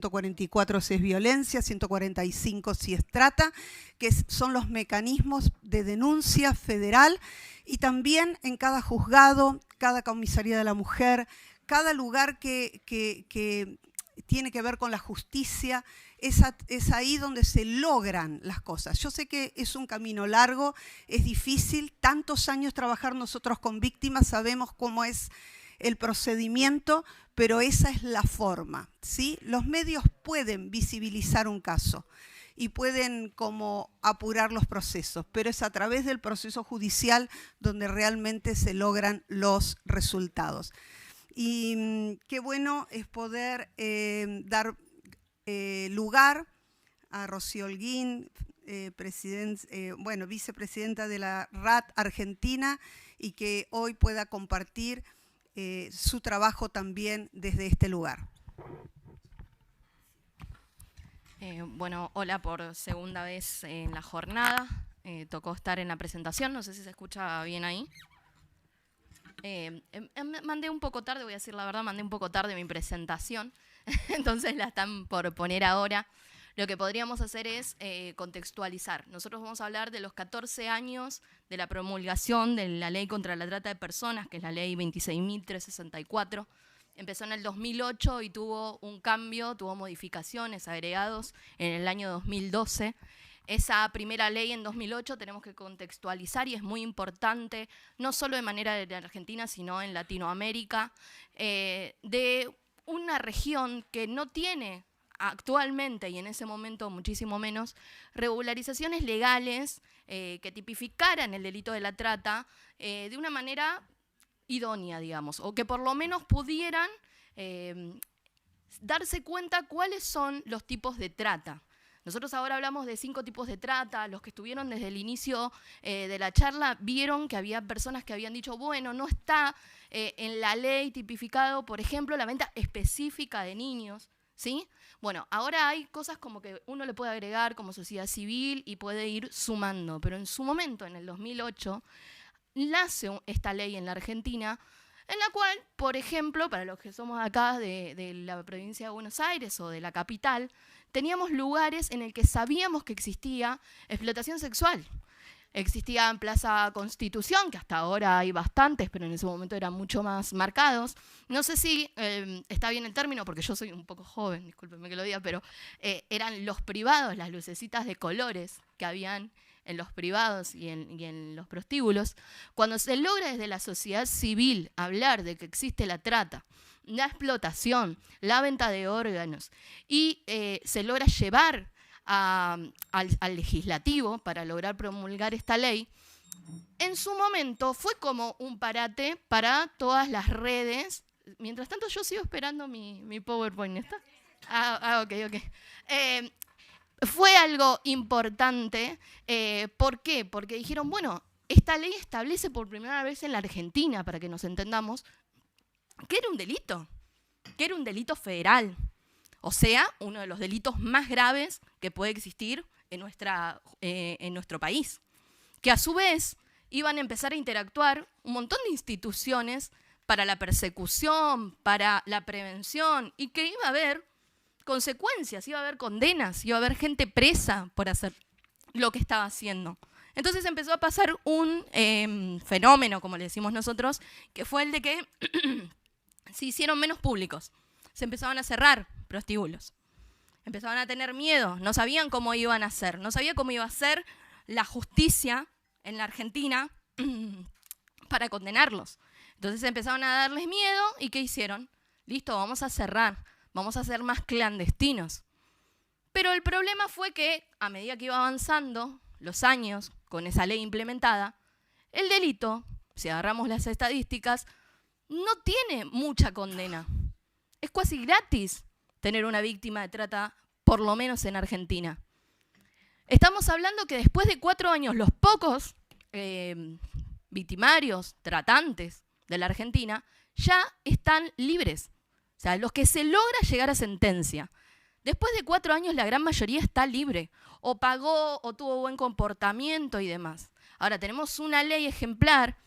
144 si es violencia, 145 si es trata, que son los mecanismos de denuncia federal, y también en cada juzgado, cada comisaría de la mujer, cada lugar que tiene que ver con la justicia, es ahí donde se logran las cosas. Yo sé que es un camino largo, es difícil, tantos años trabajar nosotros con víctimas, sabemos cómo es el procedimiento, pero esa es la forma, ¿sí? Los medios pueden visibilizar un caso y pueden como apurar los procesos, pero es a través del proceso judicial donde realmente se logran los resultados. Y qué bueno es poder dar lugar a Rocío Holguín, vicepresidenta de la RAT Argentina, y que hoy pueda compartir su trabajo también desde este lugar. Hola por segunda vez en la jornada. Tocó estar en la presentación, no sé si se escucha bien ahí. Mandé un poco tarde, voy a decir la verdad, mandé un poco tarde mi presentación, entonces la están por poner ahora. Lo que podríamos hacer es contextualizar. Nosotros vamos a hablar de los 14 años de la promulgación de la Ley contra la Trata de Personas, que es la Ley 26.364. Empezó en el 2008 y tuvo un cambio, tuvo modificaciones, agregados en el año 2012. Esa primera ley en 2008 tenemos que contextualizar, y es muy importante, no solo de manera de Argentina, sino en Latinoamérica, de una región que no tiene actualmente, y en ese momento muchísimo menos, regularizaciones legales que tipificaran el delito de la trata de una manera idónea, digamos, o que por lo menos pudieran darse cuenta cuáles son los tipos de trata. Nosotros ahora hablamos de 5 tipos de trata. Los que estuvieron desde el inicio de la charla vieron que había personas que habían dicho, bueno, no está en la ley tipificado, por ejemplo, la venta específica de niños, ¿sí? Bueno, ahora hay cosas como que uno le puede agregar como sociedad civil y puede ir sumando, pero en su momento, en el 2008, nace esta ley en la Argentina, en la cual, por ejemplo, para los que somos acá de la provincia de Buenos Aires o de la capital, teníamos lugares en el que sabíamos que existía explotación sexual. Existía en Plaza Constitución, que hasta ahora hay bastantes, pero en ese momento eran mucho más marcados. No sé si está bien el término, porque yo soy un poco joven, discúlpenme que lo diga, pero eran los privados, las lucecitas de colores que habían en los privados y en los prostíbulos. Cuando se logra desde la sociedad civil hablar de que existe la trata, la explotación, la venta de órganos, y se logra llevar al legislativo para lograr promulgar esta ley, en su momento fue como un parate para todas las redes. Mientras tanto yo sigo esperando mi PowerPoint, ¿está? Ok. Fue algo importante. ¿Por qué? Porque dijeron, bueno, esta ley establece por primera vez en la Argentina, para que nos entendamos, que era un delito, que era un delito federal. O sea, uno de los delitos más graves que puede existir en nuestro país. Que a su vez iban a empezar a interactuar un montón de instituciones para la persecución, para la prevención, y que iba a haber consecuencias, iba a haber condenas, iba a haber gente presa por hacer lo que estaba haciendo. Entonces empezó a pasar un fenómeno, como le decimos nosotros, que fue el de que se hicieron menos públicos. Se empezaban a cerrar prostíbulos. Empezaban a tener miedo, no sabían cómo iban a hacer, no sabía cómo iba a ser la justicia en la Argentina para condenarlos. Entonces empezaron a darles miedo, ¿y qué hicieron? Listo, vamos a cerrar, vamos a ser más clandestinos. Pero el problema fue que, a medida que iba avanzando los años con esa ley implementada, el delito, si agarramos las estadísticas, no tiene mucha condena. Es casi gratis tener una víctima de trata, por lo menos en Argentina. Estamos hablando que después de 4 años, los pocos victimarios, tratantes de la Argentina, ya están libres. O sea, los que se logra llegar a sentencia. Después de 4 años, la gran mayoría está libre, o pagó, o tuvo buen comportamiento y demás. Ahora, tenemos una ley ejemplar,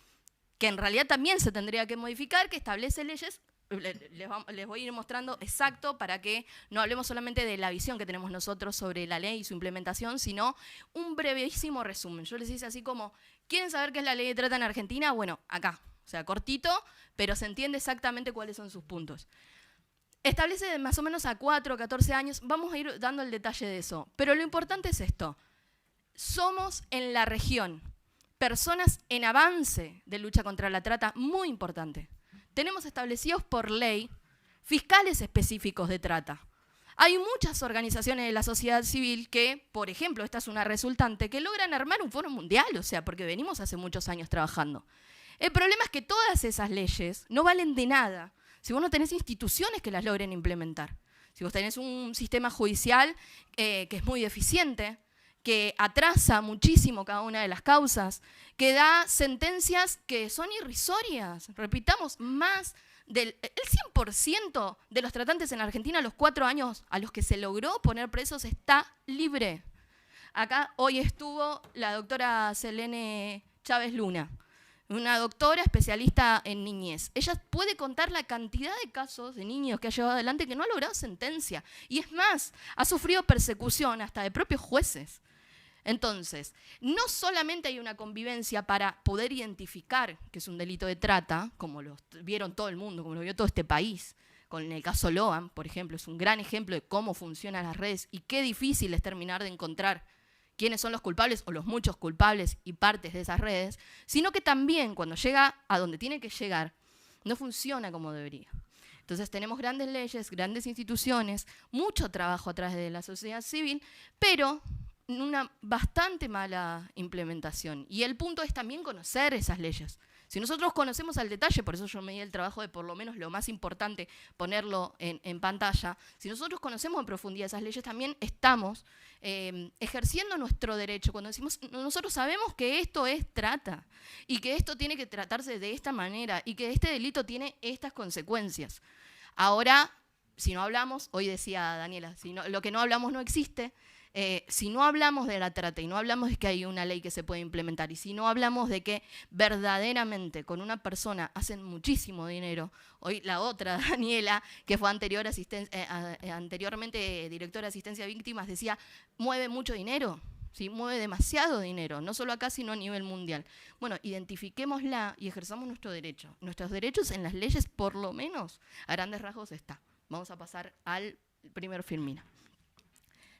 que en realidad también se tendría que modificar, que establece leyes les voy a ir mostrando exacto para que no hablemos solamente de la visión que tenemos nosotros sobre la ley y su implementación, sino un brevísimo resumen. Yo les hice así como, ¿quieren saber qué es la ley de trata en Argentina? Bueno, acá, o sea, cortito, pero se entiende exactamente cuáles son sus puntos. Establece más o menos a 4 o 14 años, vamos a ir dando el detalle de eso, pero lo importante es esto, somos en la región personas en avance de lucha contra la trata, muy importante. Tenemos establecidos por ley fiscales específicos de trata. Hay muchas organizaciones de la sociedad civil que, por ejemplo, esta es una resultante, que logran armar un foro mundial, o sea, porque venimos hace muchos años trabajando. El problema es que todas esas leyes no valen de nada si vos no tenés instituciones que las logren implementar. Si vos tenés un sistema judicial que es muy deficiente, que atrasa muchísimo cada una de las causas, que da sentencias que son irrisorias. Repitamos, más del 100% de los tratantes en Argentina a los 4 años a los que se logró poner presos está libre. Acá hoy estuvo la doctora Selene Chávez Luna, una doctora especialista en niñez. Ella puede contar la cantidad de casos de niños que ha llevado adelante que no ha logrado sentencia. Y es más, ha sufrido persecución hasta de propios jueces. Entonces, no solamente hay una convivencia para poder identificar que es un delito de trata, como lo vieron todo el mundo, como lo vio todo este país, con el caso Loan, por ejemplo, es un gran ejemplo de cómo funcionan las redes y qué difícil es terminar de encontrar quiénes son los culpables o los muchos culpables y partes de esas redes, sino que también cuando llega a donde tiene que llegar, no funciona como debería. Entonces tenemos grandes leyes, grandes instituciones, mucho trabajo atrás de la sociedad civil, pero una bastante mala implementación. Y el punto es también conocer esas leyes. Si nosotros conocemos al detalle, por eso yo me di el trabajo de por lo menos lo más importante ponerlo en pantalla, si nosotros conocemos en profundidad esas leyes, también estamos ejerciendo nuestro derecho. Cuando decimos, nosotros sabemos que esto es trata y que esto tiene que tratarse de esta manera y que este delito tiene estas consecuencias. Ahora, si no hablamos, hoy decía Daniela, lo que no hablamos no existe. Si no hablamos de la trata y no hablamos de que hay una ley que se puede implementar y si no hablamos de que verdaderamente con una persona hacen muchísimo dinero, hoy la otra, Daniela, que fue anteriormente directora de asistencia a víctimas, decía, mueve mucho dinero, ¿sí? Mueve demasiado dinero, no solo acá sino a nivel mundial. Bueno, identifiquémosla y ejerzamos nuestro derecho. Nuestros derechos en las leyes por lo menos a grandes rasgos está. Vamos a pasar al primer filmina.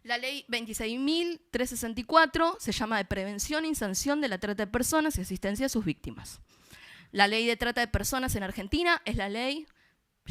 La ley 26.364 se llama de prevención y sanción de la trata de personas y asistencia a sus víctimas. La ley de trata de personas en Argentina es la ley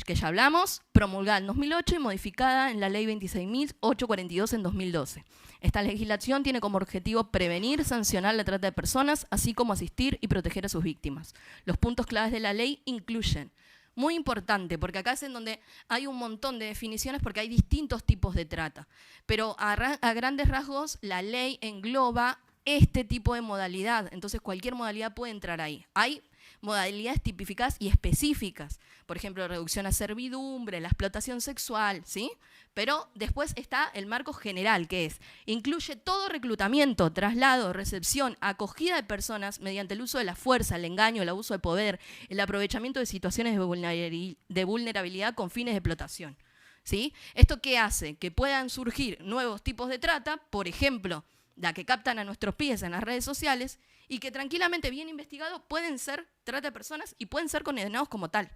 que ya hablamos, promulgada en 2008 y modificada en la ley 26.842 en 2012. Esta legislación tiene como objetivo prevenir y sancionar la trata de personas, así como asistir y proteger a sus víctimas. Los puntos claves de la ley incluyen, muy importante, porque acá es en donde hay un montón de definiciones porque hay distintos tipos de trata. Pero a grandes rasgos la ley engloba este tipo de modalidad. Entonces cualquier modalidad puede entrar ahí. Hay modalidades tipificadas y específicas. Por ejemplo, reducción a servidumbre, la explotación sexual, ¿sí? Pero después está el marco general, que incluye todo reclutamiento, traslado, recepción, acogida de personas mediante el uso de la fuerza, el engaño, el abuso de poder, el aprovechamiento de situaciones de vulnerabilidad con fines de explotación, ¿sí? ¿Esto qué hace? Que puedan surgir nuevos tipos de trata, por ejemplo, la que captan a nuestros pies en las redes sociales y que tranquilamente, bien investigados, pueden ser trata de personas y pueden ser condenados como tal.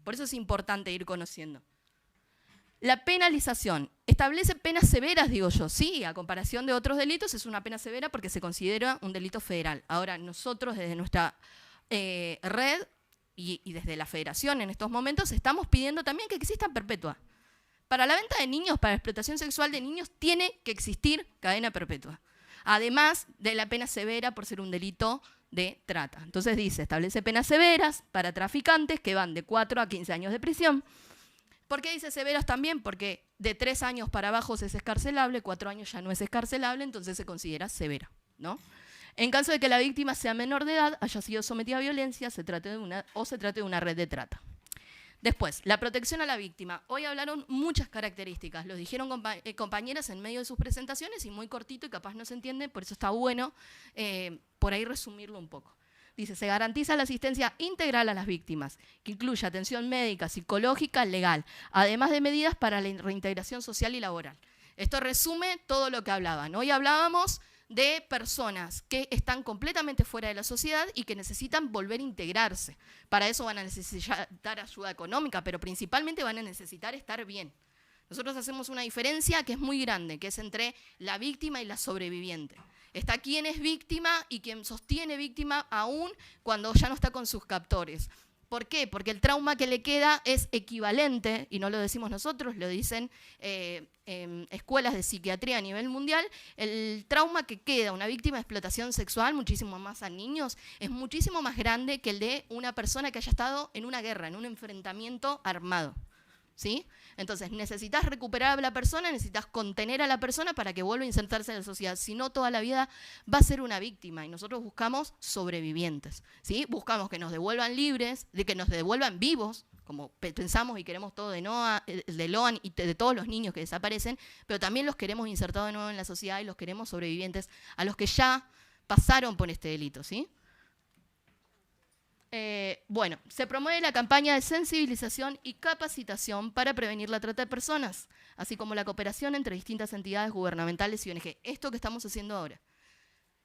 Por eso es importante ir conociendo. La penalización establece penas severas, digo yo. Sí, a comparación de otros delitos es una pena severa porque se considera un delito federal. Ahora, nosotros desde nuestra red y desde la federación en estos momentos estamos pidiendo también que exista perpetua. Para la venta de niños, para la explotación sexual de niños, tiene que existir cadena perpetua. Además de la pena severa por ser un delito de trata. Entonces dice, establece penas severas para traficantes que van de 4 a 15 años de prisión. ¿Por qué dice severas también? Porque de 3 años para abajo es escarcelable, 4 años ya no es escarcelable, entonces se considera severa, ¿no? En caso de que la víctima sea menor de edad, haya sido sometida a violencia, se trate de una red de trata. Después, la protección a la víctima. Hoy hablaron muchas características, lo dijeron compañeras en medio de sus presentaciones y muy cortito y capaz no se entiende, por eso está bueno por ahí resumirlo un poco. Dice, se garantiza la asistencia integral a las víctimas, que incluye atención médica, psicológica, legal, además de medidas para la reintegración social y laboral. Esto resume todo lo que hablaban. Hoy hablábamos de personas que están completamente fuera de la sociedad y que necesitan volver a integrarse. Para eso van a necesitar ayuda económica, pero principalmente van a necesitar estar bien. Nosotros hacemos una diferencia que es muy grande, que es entre la víctima y la sobreviviente. Está quien es víctima y quien sostiene víctima aún cuando ya no está con sus captores. ¿Por qué? Porque el trauma que le queda es equivalente, y no lo decimos nosotros, lo dicen escuelas de psiquiatría a nivel mundial, el trauma que queda una víctima de explotación sexual, muchísimo más a niños, es muchísimo más grande que el de una persona que haya estado en una guerra, en un enfrentamiento armado. ¿Sí? Entonces, necesitas recuperar a la persona, necesitas contener a la persona para que vuelva a insertarse en la sociedad. Si no, toda la vida va a ser una víctima y nosotros buscamos sobrevivientes. ¿Sí? Buscamos que nos devuelvan libres, de que nos devuelvan vivos, como pensamos y queremos todo de Loan y de todos los niños que desaparecen, pero también los queremos insertados de nuevo en la sociedad y los queremos sobrevivientes a los que ya pasaron por este delito. ¿Sí? Bueno, se promueve la campaña de sensibilización y capacitación para prevenir la trata de personas, así como la cooperación entre distintas entidades gubernamentales y ONG. Esto que estamos haciendo ahora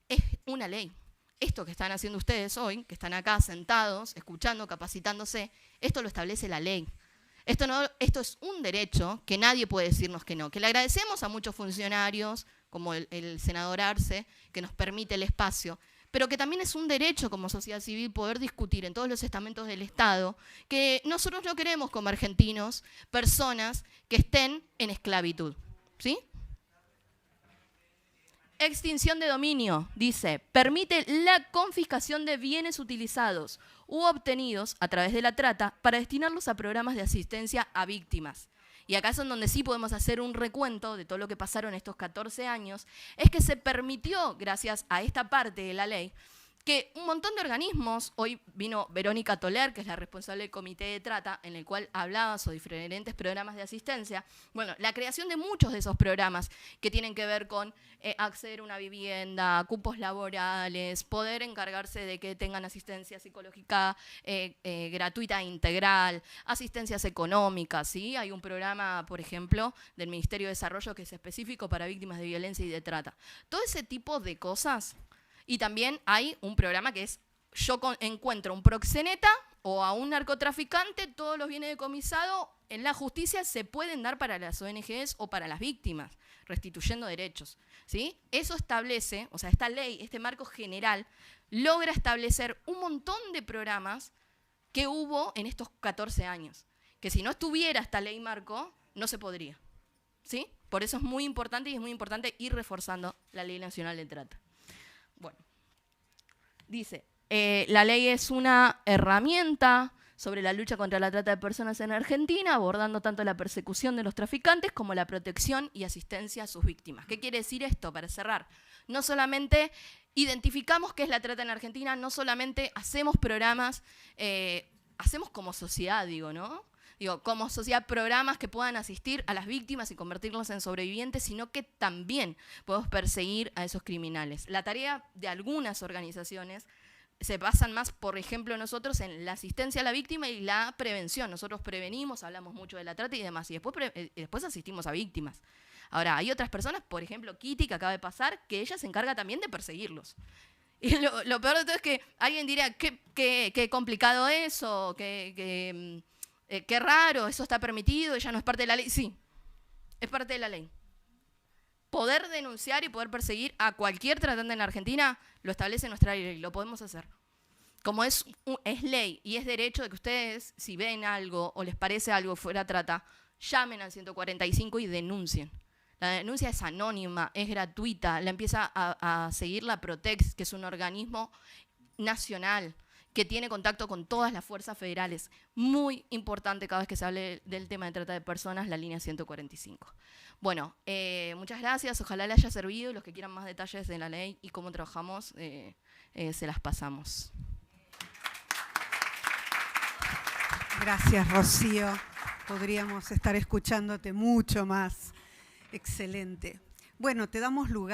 es una ley. Esto que están haciendo ustedes hoy, que están acá sentados, escuchando, capacitándose, esto lo establece la ley. Esto es un derecho que nadie puede decirnos que no. Que le agradecemos a muchos funcionarios, como el senador Arce, que nos permite el espacio, pero que también es un derecho como sociedad civil poder discutir en todos los estamentos del Estado que nosotros no queremos como argentinos personas que estén en esclavitud. ¿Sí? Extinción de dominio, dice, permite la confiscación de bienes utilizados u obtenidos a través de la trata para destinarlos a programas de asistencia a víctimas. Y acá es donde sí podemos hacer un recuento de todo lo que pasaron estos 14 años, es que se permitió, gracias a esta parte de la ley, que un montón de organismos, hoy vino Verónica Toler, que es la responsable del Comité de Trata, en el cual hablaba sobre diferentes programas de asistencia, bueno, la creación de muchos de esos programas que tienen que ver con acceder a una vivienda, cupos laborales, poder encargarse de que tengan asistencia psicológica gratuita e integral, asistencias económicas, ¿sí? Hay un programa, por ejemplo, del Ministerio de Desarrollo que es específico para víctimas de violencia y de trata. Todo ese tipo de cosas. Y también hay un programa que es, yo encuentro un proxeneta o a un narcotraficante, todos los bienes decomisados en la justicia se pueden dar para las ONGs o para las víctimas, restituyendo derechos. ¿Sí? Eso establece, o sea, esta ley, este marco general, logra establecer un montón de programas que hubo en estos 14 años, que si no estuviera esta ley marco, no se podría. ¿Sí? Por eso es muy importante y es muy importante ir reforzando la Ley Nacional de Trata. Bueno, dice, la ley es una herramienta sobre la lucha contra la trata de personas en Argentina, abordando tanto la persecución de los traficantes como la protección y asistencia a sus víctimas. ¿Qué quiere decir esto? Para cerrar, no solamente identificamos qué es la trata en Argentina, no solamente hacemos programas, hacemos como sociedad, digo, ¿no? Digo, como sociedad, programas que puedan asistir a las víctimas y convertirlos en sobrevivientes, sino que también podemos perseguir a esos criminales. La tarea de algunas organizaciones se basan más, por ejemplo, nosotros en la asistencia a la víctima y la prevención. Nosotros prevenimos, hablamos mucho de la trata y demás, y después asistimos a víctimas. Ahora, hay otras personas, por ejemplo, Kitty, que acaba de pasar, que ella se encarga también de perseguirlos. Y lo peor de todo es que alguien diría, qué complicado eso, qué raro, eso está permitido, ella no es parte de la ley. Sí, es parte de la ley. Poder denunciar y poder perseguir a cualquier tratante en Argentina lo establece nuestra ley, lo podemos hacer. Como es ley y es derecho de que ustedes, si ven algo o les parece algo fuera trata, llamen al 145 y denuncien. La denuncia es anónima, es gratuita, la empieza a seguir la Protex, que es un organismo nacional que tiene contacto con todas las fuerzas federales. Muy importante cada vez que se hable del tema de trata de personas, la línea 145. Bueno, muchas gracias, ojalá les haya servido y los que quieran más detalles de la ley y cómo trabajamos, se las pasamos. Gracias, Rocío. Podríamos estar escuchándote mucho más. Excelente. Bueno, te damos lugar.